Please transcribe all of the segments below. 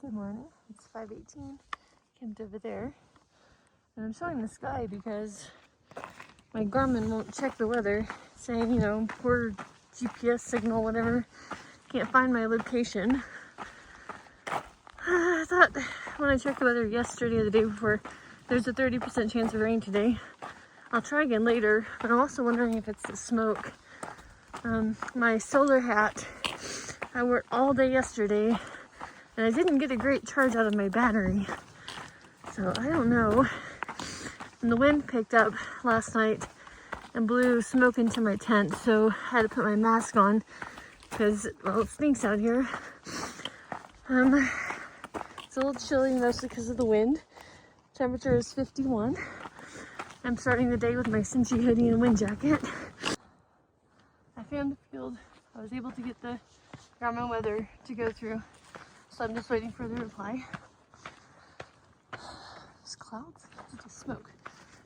Good morning. It's 5:18. Camped over there. And I'm showing the sky because my Garmin won't check the weather, saying, you know, poor GPS signal, whatever. Can't find my location. I thought when I checked the weather yesterday or the day before, there's a 30% chance of rain today. I'll try again later, but I'm also wondering if it's the smoke. My solar hat, I wore it all day yesterday, and I didn't get a great charge out of my battery. So I don't know. And the wind picked up last night and blew smoke into my tent, so I had to put my mask on because, well, it stinks out here. It's a little chilly, mostly because of the wind. Temperature is 51. I'm starting the day with my cinchy hoodie and wind jacket. I found the field. I was able to get the Garmin weather to go through, so I'm just waiting for the reply. There's clouds? It's just smoke.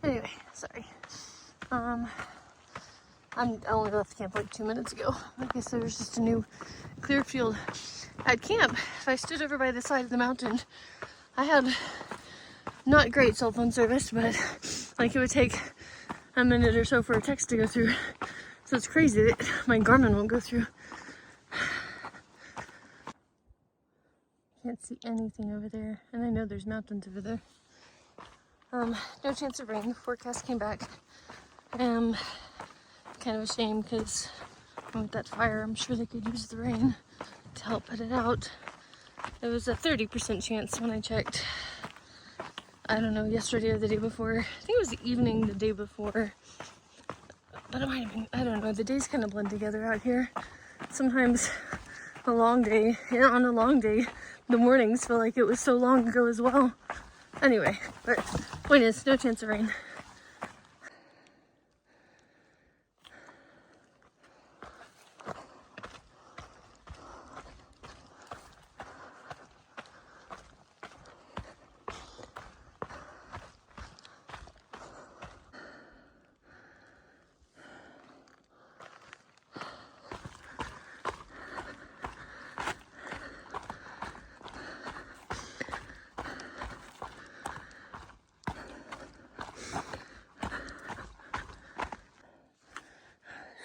Anyway, sorry. I only left camp like 2 minutes ago. I guess there was just a new clear field. At camp, if I stood over by the side of the mountain, I had not great cell phone service, but like it would take a minute or so for a text to go through. So it's crazy that my Garmin won't go through. Can't see anything over there, and I know there's mountains over there. No chance of rain. The forecast came back. Kind of a shame because with that fire, I'm sure they could use the rain to help put it out. It was a 30% chance when I checked. I don't know, yesterday or the day before. I think it was the evening the day before. But it might have been, I don't know. The days kind of blend together out here. Sometimes a long day, and on a long day, the mornings feel like it was so long ago as well. Anyway, but point is, no chance of rain.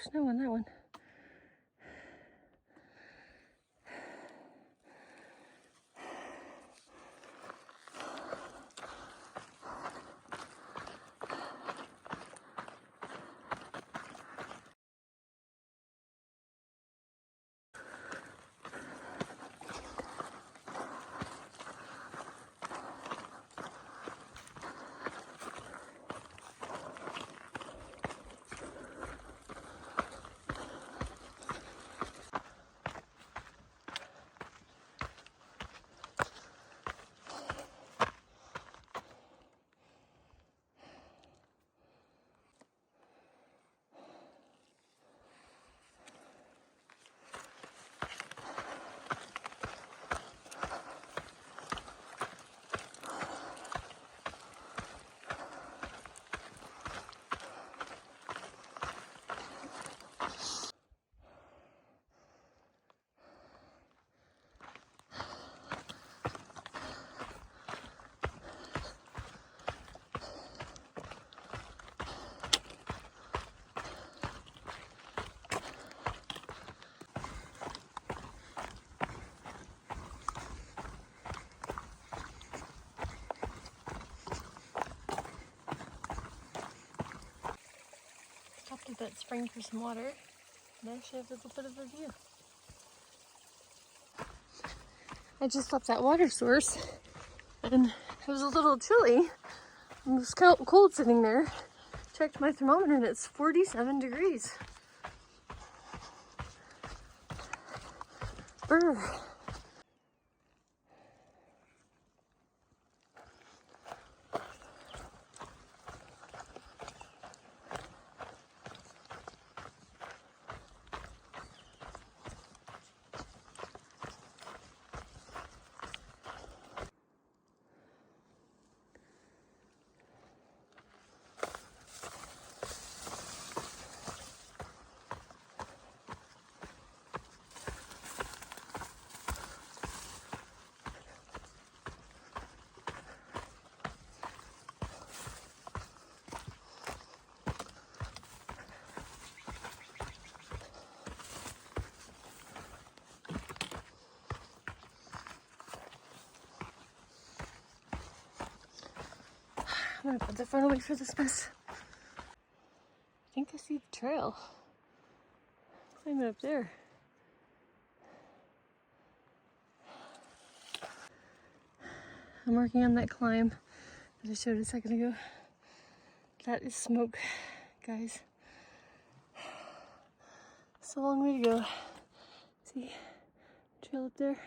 There's no on that one. Stopped at that spring for some water, and I actually have a little bit of a view. I just left that water source, and it was a little chilly. It was cold sitting there. Checked my thermometer, and it's 47 degrees. Brr. I'm gonna put the phone away for this mess. I think I see the trail. Climb it up there. I'm working on that climb that I showed a second ago. That is smoke, guys. It's a long way to go. See, trail up there.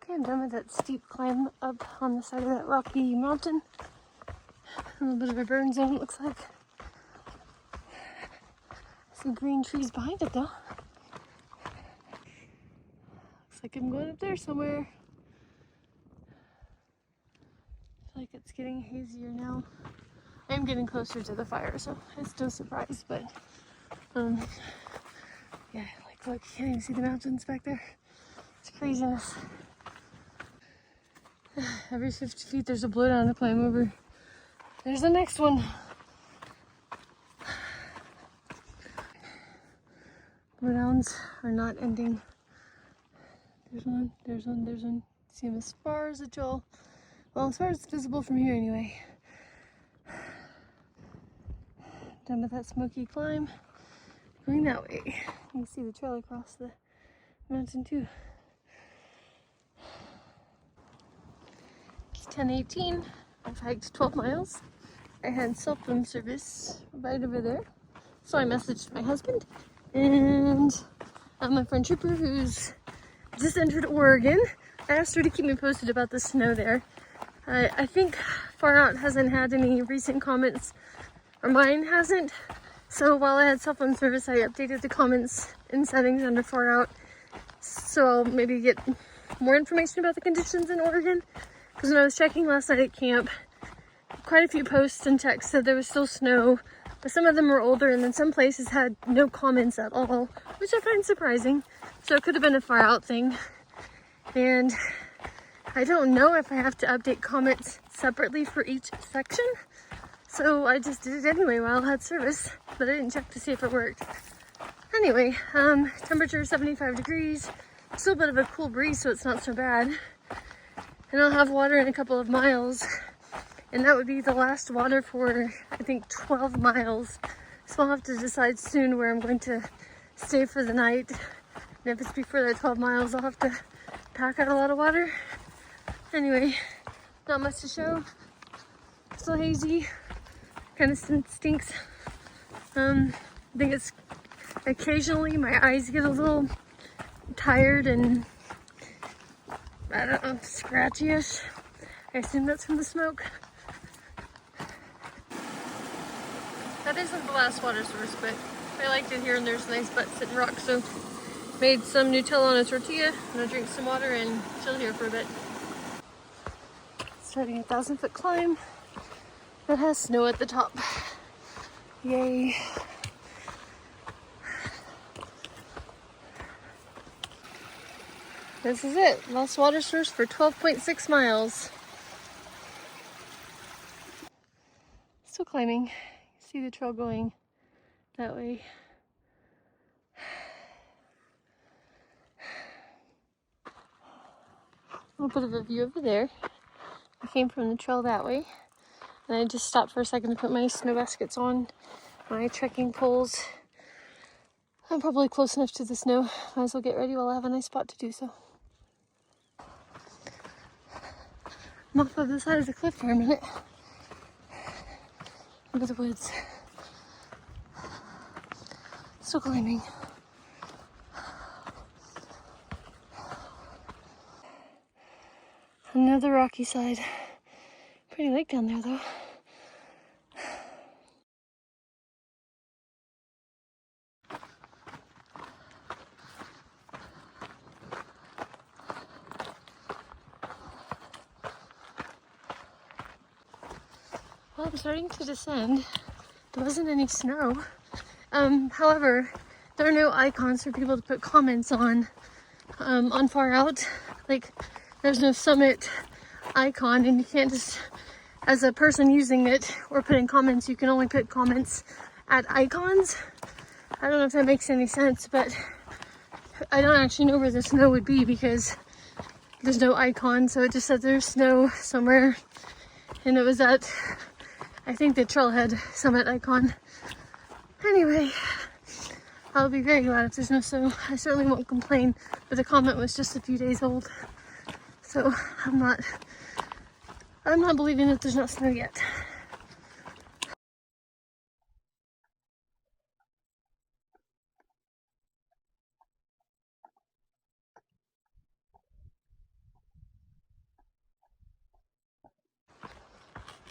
Okay, I'm done with that steep climb up on the side of that rocky mountain. A little bit of a burn zone, it looks like. Some green trees behind it, though. Looks like I'm going up there somewhere. I feel like it's getting hazier now. I'm getting closer to the fire, so it's no surprise, but yeah, like look, you can't even see the mountains back there. It's craziness. Every 50 feet there's a blowdown to climb over. There's the next one. Blowdowns are not ending. There's one, there's one, there's one. See them as far as it's all, well, as far as it's visible from here anyway. Done with that smoky climb. Going that way. You can see the trail across the mountain too. It's 10:18. I've hiked 12 miles. I had cell phone service right over there. So I messaged my husband and my friend Trooper, who's just entered Oregon. I asked her to keep me posted about the snow there. I think Far Out hasn't had any recent comments, or mine hasn't. So while I had cell phone service, I updated the comments and settings under Far Out. So I'll maybe get more information about the conditions in Oregon. Because when I was checking last night at camp, quite a few posts and texts said there was still snow, but some of them were older, and then some places had no comments at all, which I find surprising. So it could have been a Far Out thing. And I don't know if I have to update comments separately for each section. So I just did it anyway while I had service, but I didn't check to see if it worked. Anyway, temperature 75 degrees, still a bit of a cool breeze, so it's not so bad. And I'll have water in a couple of miles, and that would be the last water for, I think, 12 miles. So I'll have to decide soon where I'm going to stay for the night. And if it's before that 12 miles, I'll have to pack out a lot of water. Anyway, not much to show. Still hazy. Kind of stinks. I think it's occasionally my eyes get a little tired and, I don't know, scratchy-ish. I assume that's from the smoke. That isn't the last water source, but I liked it here, and there's a nice butt sitting rock, so made some Nutella on a tortilla. I'm gonna drink some water and chill here for a bit. Starting a 1,000-foot climb that has snow at the top. Yay. This is it. Last water source for 12.6 miles. Still climbing. See the trail going that way. A little bit of a view over there. I came from the trail that way. And I just stopped for a second to put my snow baskets on, my trekking poles. I'm probably close enough to the snow. Might as well get ready while I have a nice spot to do so. I'm off of the side of the cliff for a minute. Into the woods. Still climbing. Another rocky side. Pretty lake down there though. Well, I'm starting to descend. There wasn't any snow. However, there are no icons for people to put comments on Far Out. Like, there's no summit icon, and you can't just, as a person using it or putting comments, you can only put comments at icons. I don't know if that makes any sense, but I don't actually know where the snow would be because there's no icon, so it just said there's snow somewhere. And it was at, I think, the Trailhead Summit icon. Anyway, I'll be very glad if there's no snow. I certainly won't complain, but the comment was just a few days old. So I'm not believing that there's not snow yet.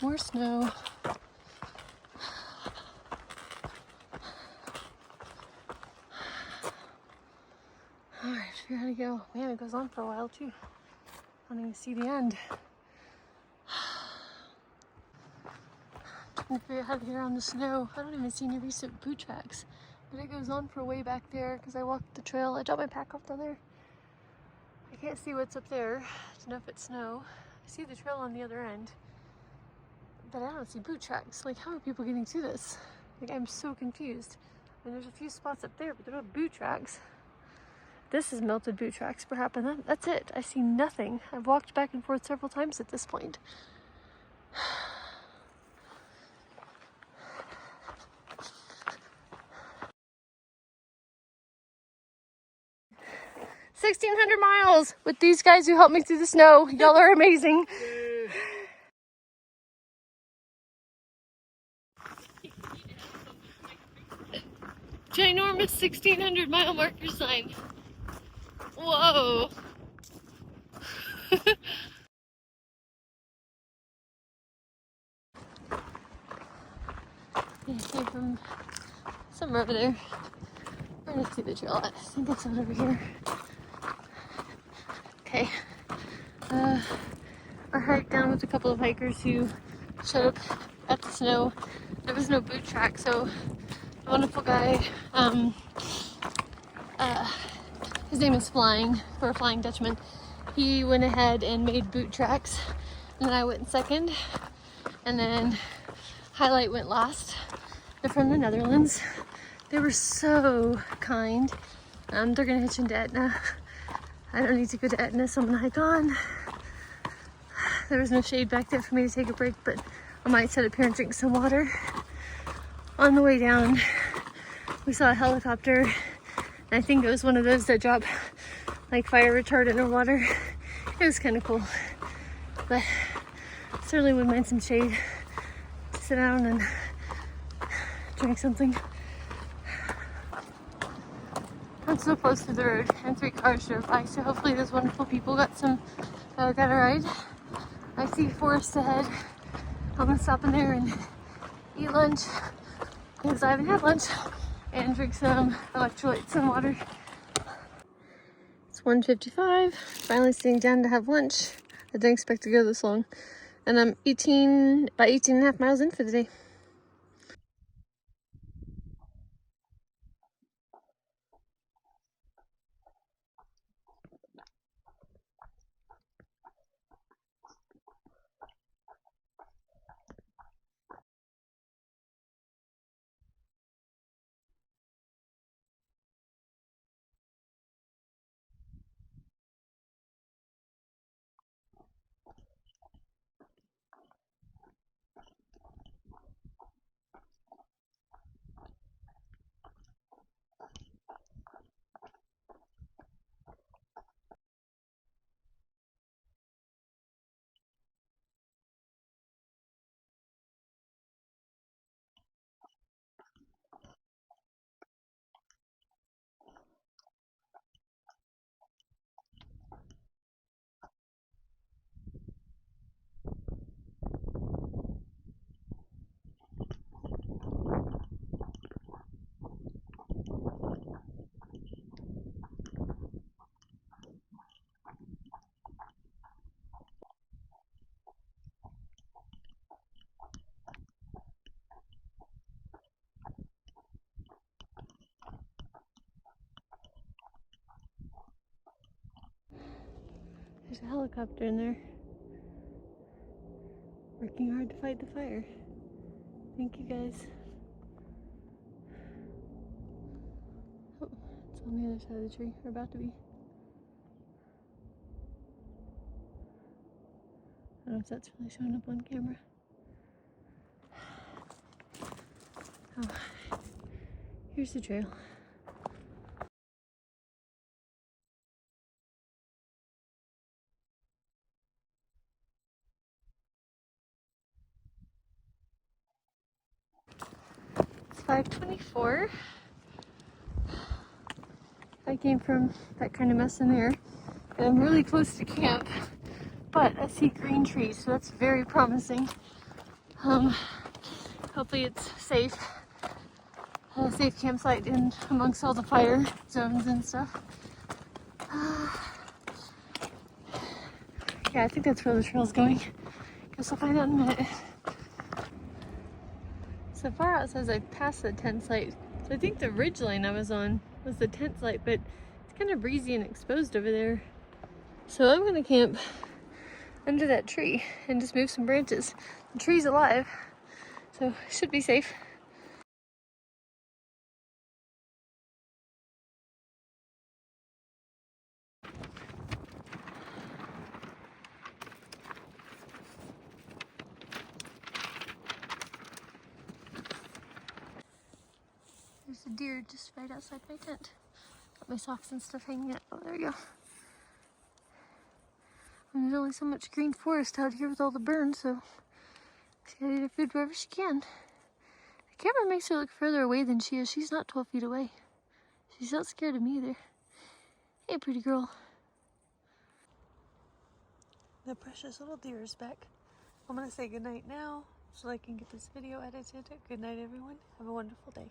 More snow. Alright, we gotta go. Man, it goes on for a while too. I don't even see the end. Trying to figure out how to get around the snow. I don't even see any recent boot tracks. But it goes on for way back there because I walked the trail. I dropped my pack off down there. I can't see what's up there to know if it's snow. I see the trail on the other end. But I don't see boot tracks. Like, how are people getting through this? Like, I'm so confused. And there's a few spots up there, but they're not boot tracks. This is melted boot tracks, perhaps, and that's it. I see nothing. I've walked back and forth several times at this point. 1,600 miles with these guys who helped me through the snow. Y'all are amazing. Ginormous 1,600 mile marker sign. Whoa. Yeah, came from somewhere over there. Where did I see the trail at? I think it's out over here. Okay. I hiked down with a couple of hikers who showed up at the snow. There was no boot track, so the wonderful guy, his name is Flying, for a Flying Dutchman. He went ahead and made boot tracks, and then I went second, and then Highlight went last. They're from the Netherlands. They were so kind. They're gonna hitch into Etna. I don't need to go to Etna, so I'm gonna hike on. There was no shade back there for me to take a break, but I might sit up here and drink some water. On the way down, we saw a helicopter, and I think it was one of those that drop like fire retardant or water. It was kind of cool, but certainly wouldn't mind some shade to sit down and drink something. I'm so close to the road, and 3 cars drove by, so hopefully those wonderful people got a ride. I see forest ahead. I'm gonna stop in there and eat lunch because I haven't had lunch, and drink some electrolytes and water. It's 1:55. Finally sitting down to have lunch. I didn't expect to go this long, and I'm 18 and a half miles in for the day. There's a helicopter in there, working hard to fight the fire. Thank you guys. Oh, it's on the other side of the tree. We're about to be. know if that's really showing up on camera. Oh, here's the trail. It's 5:24. I came from that kind of mess in there, and I'm really close to camp, but I see green trees, so that's very promising. Hopefully it's safe. A safe campsite in amongst all the fire zones and stuff. Yeah, I think that's where the trail's going. Guess I'll find out in a minute. So far out says I've passed the tent site. So I think the ridge line I was on was the tent site, but it's kind of breezy and exposed over there. So I'm gonna camp under that tree and just move some branches. The tree's alive, so it should be safe. There's a deer just right outside my tent. Got my socks and stuff hanging out. Oh, there we go. And there's only so much green forest out here with all the burns, so she's gotta eat her food wherever she can. The camera makes her look further away than she is. She's not 12 feet away. She's not scared of me either. Hey, pretty girl. The precious little deer is back. I'm gonna say goodnight now so I can get this video edited. Good night, everyone. Have a wonderful day.